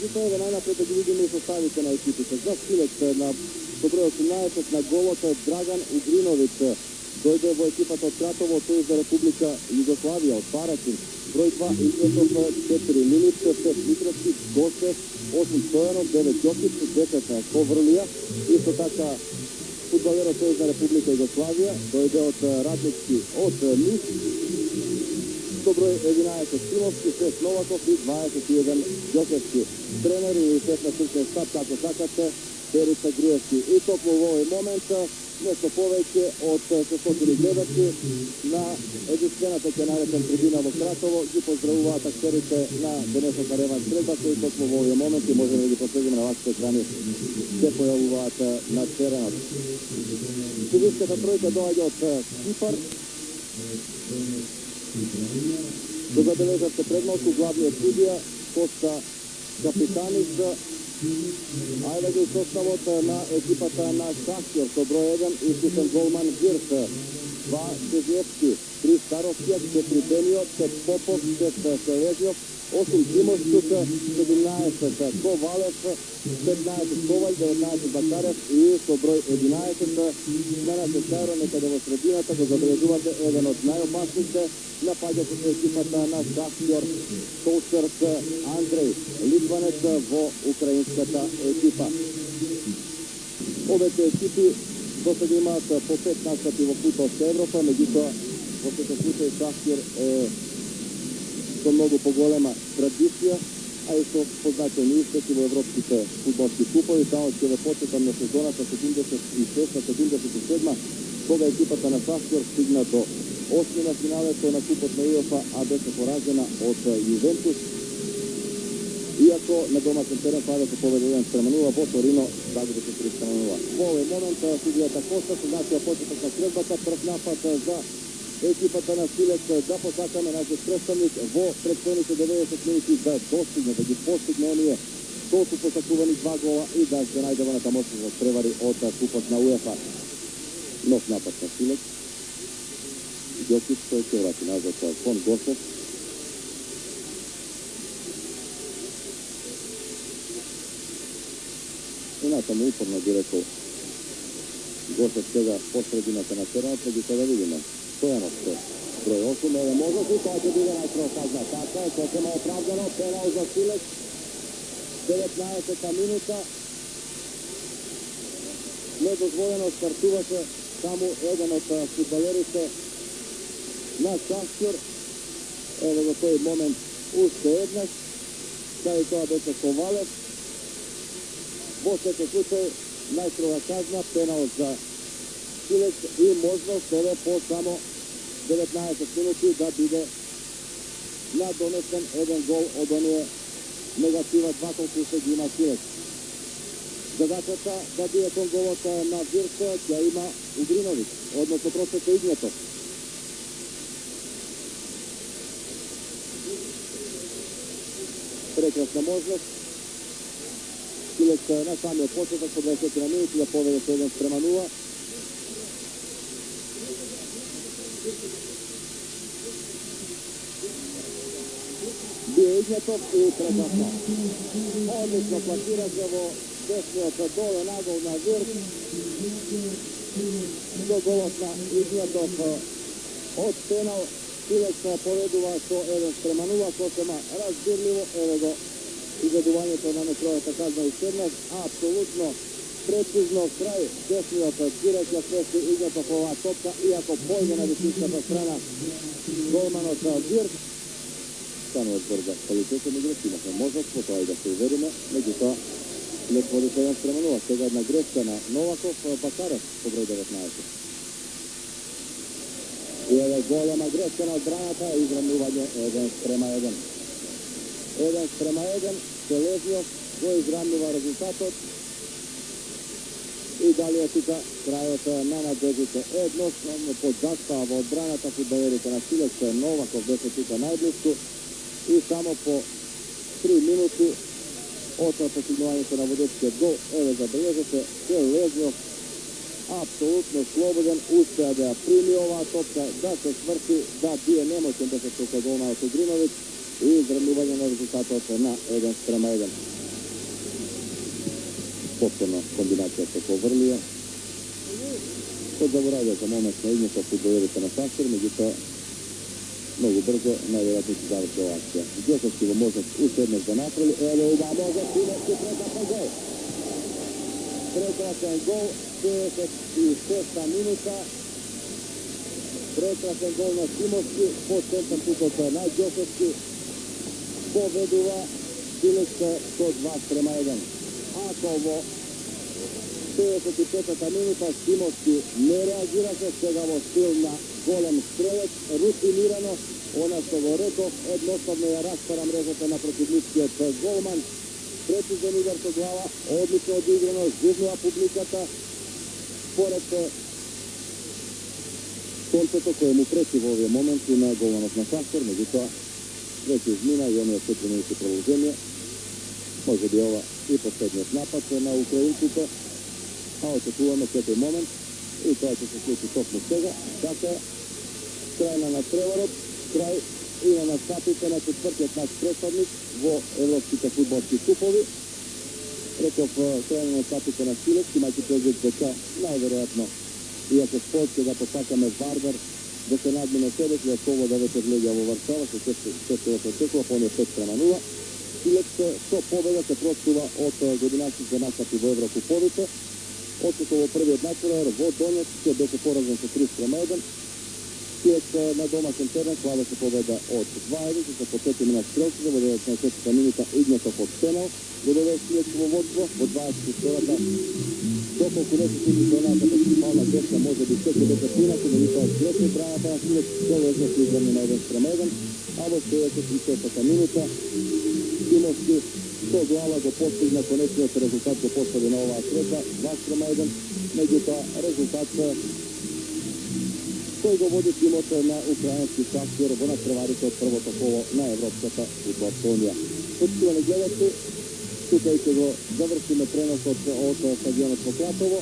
Međutim, evo najnaprijed da vidimo i sastavite na ekipice. Za Šilec na broj 18 na golot Dragan Ugrinović. Dojde vo ekipata od Kratovo, to je za Republika Jugoslavija, od Paraćin. Broj 2 Iljetov 4 Milić, 5 Mitrovski, Gošev, 8 Stojanov, 9 Jokić, 10 Kovrlija. Isto tako futbalera, to je za Republika Jugoslavija. Dojde od Radnički, od Niš. To broj 11 Silovski, 6 Novakov i 21 Jokevski. Treneri i šefna stručna štab, kako sakate, Perica Grijevski. I to u ovoj moment nešto poveće od što smo ćeli gledati na ediscena teke najvećem tribina vo Kratovo i pozdravува takterite na današnjeg revanš treba koji to smo u ovoj momenti možemo da posledimo na vašoj ekrani se pojavuvati na terenu. Sudijskата trojka dođe od Kipar. Do zabeležavate prednosti glavni sudija Kosta Kapitanis. Ajde ga izostavot na ekipata na Šahter, to broj 1, iskušen golman Girš, 2 Čežnjevski, 3 Starostijak, 4 Benio, 5 Popov, 6 Šeležnjov, 8 Timoščuk, 17 Kovalev, 15 Kovalj, 19 Bakarev i to broj 11. Danas Šajro nekada vo sredinata go zabeležuvate jedan od najopasnijih napadača ekipata na Šahter, Stolčerk Andrej Litvanec vo ukrajinskата ekipa. Ove te ekipi do sada imaат po 5 nastati vo fudbalska Evropa, međutim vo tete slučaju Šahter to mnogo poголема традиција, а и со позначени успехи во европските фудбалски купови, само ќе ве потсетам на сезоната 76-77, кога екипата на Шахтер стигна до осми на финалето на купот на УЕФА, а беше поразена од Јувентус. Иако на домашен терен падаше победа 1:0 во Торино, загубите 3:0. Во овој момент судијата Коста се значија почеток на средбата, прв напад за екипата на Шилец да посакаме нашиот представник во претходните 90 минути да достигне, да ги постигне оние толку посакувани 2 гола и да се најде во натамошната да превари од купот на УЕФА. Нов напад на Шилец. Јокич тој ќе врати назад кон Гошев. И натаму упорно би рекол Гошев сега по средината на теренот, меѓутоа да видиме. Стојанов брой 8, еве можност и тоа ќе биде најпрва казна. Така е, сосема оправдано, пенал за Шилец, 19-та минута. Недозволено стартуваше само еден од фудбалерите на Шахтер. Еве во тој момент уште еднаш, кај тоа беше Ковалев. Во секој случај најпрва казна, пенал за Шилец и можност еве по само 19 минути да биде надонесен еден гол од оние негатива 2 колку се ги има Шилец. Задачата да бие кон голот на Вирс ќе има Угриновиć, односно просека Игнетов. Прекрасна можност. Шилец на самиот почеток по 24 минути да поведе со 1:0. Бие Игнетов и прекрасно. Одлично пласираше во десниот доле нагол на Вирс. До голот на Игнетов од пенал. Шилец поведува со 1:0, сосема разбирливо. Еве го изгадувањето на метровата казна и седнаш. Апсолутно прецизно крај десниот директ ја смести Игнетов оваа топка, иако појде на висинската страна голманот Вирс. Станува брза квалитетен играч, имахме можност по тоа и да се увериме, меѓутоа след води 1:0. Сега една грешка на Новаков, Бакарев по број 19. И еве голема грешка на одбраната, израмнување 1:1. 1:1, Шелезниов го израмнува резултатот. И дали е тука крајот на надежите. Едноставно под застава во одбраната фудбалерите на Шилец, Новаков беше тука најблиску. И само по 3 минути од постигнувањето на водечкиот гол, еве забележете, Шелезниов апсолутно слободен, успеа да ја прими оваа топка, да се сврти, да бие, немоќен беше тука голманот Угриновиć и изравнување на резултатот на 1:1. Повторно комбинација со Коврлија. Од заборавија за момент на игната фудбалерите на Шахтер, меѓутоа многу брзо најверојатно ќе заврши ова акција. Ѓосовски во можност уште еднаш да направи, еве ова можност, Тимовски прекрасен гол. Прекрасен гол, 66-та минута. Прекрасен гол на Тимовски, по центар тутот на Ѓосовски. Победува Силекс со 2:1. Ако во 55-та минута Тимовски не реагираше, сега во стил на голем стрелец, рутинирано, она што го реков, едноставно ја распара мрежата на противничкиот голман. Прецизен удар со глава, одлично одиграно, журнува публиката, според сонцето кое му пречи во овие моменти на голманот на Шахтер, меѓутоа веќе измина и оние 4 минути продолжение. Може би ова и последниот напад на украинците, а очекуваме секој момент и тоа ќе се случи токму сега. Така, крај на надпреварот, крај и на настапите на четвртиот наш претходник во европските фудбалски купови. Реков, крај на настапите на Силекс, имајќи предвид дека најверојатно, иако спорт ќе да посакаме Вардар да се надмине себе, за това да вечер легја во Варшава, со се очекува, по оние 5:0. Силекс со победа се простува од годинашните настапи во Еврокуповите. Откако во првиот натпревар во Донецк ќе беше поразен со 3:1. Силекс на домашен терен клавеше победа од 2:1, се потетиме на стрелците во 19-та минута Игнатов од пенал го доведе Силекс во водство во 22-та. Доколку не се случи со онака катастрофална грешка, може би секој беше поинаку, меѓутоа грешни браната на Силекс доведе се изравни на 1:1, а во 66-та минута Тимовски со глава го постигна конечниот резултат, го постави на оваа средба 2:1, меѓутоа резултат кој го води тимот на украински Шахтер во надпреварите од првото коло на Европската фудбалска унија. Почитувани гледачи, тука и ќе го завршиме преносот од стадионот во Клатово.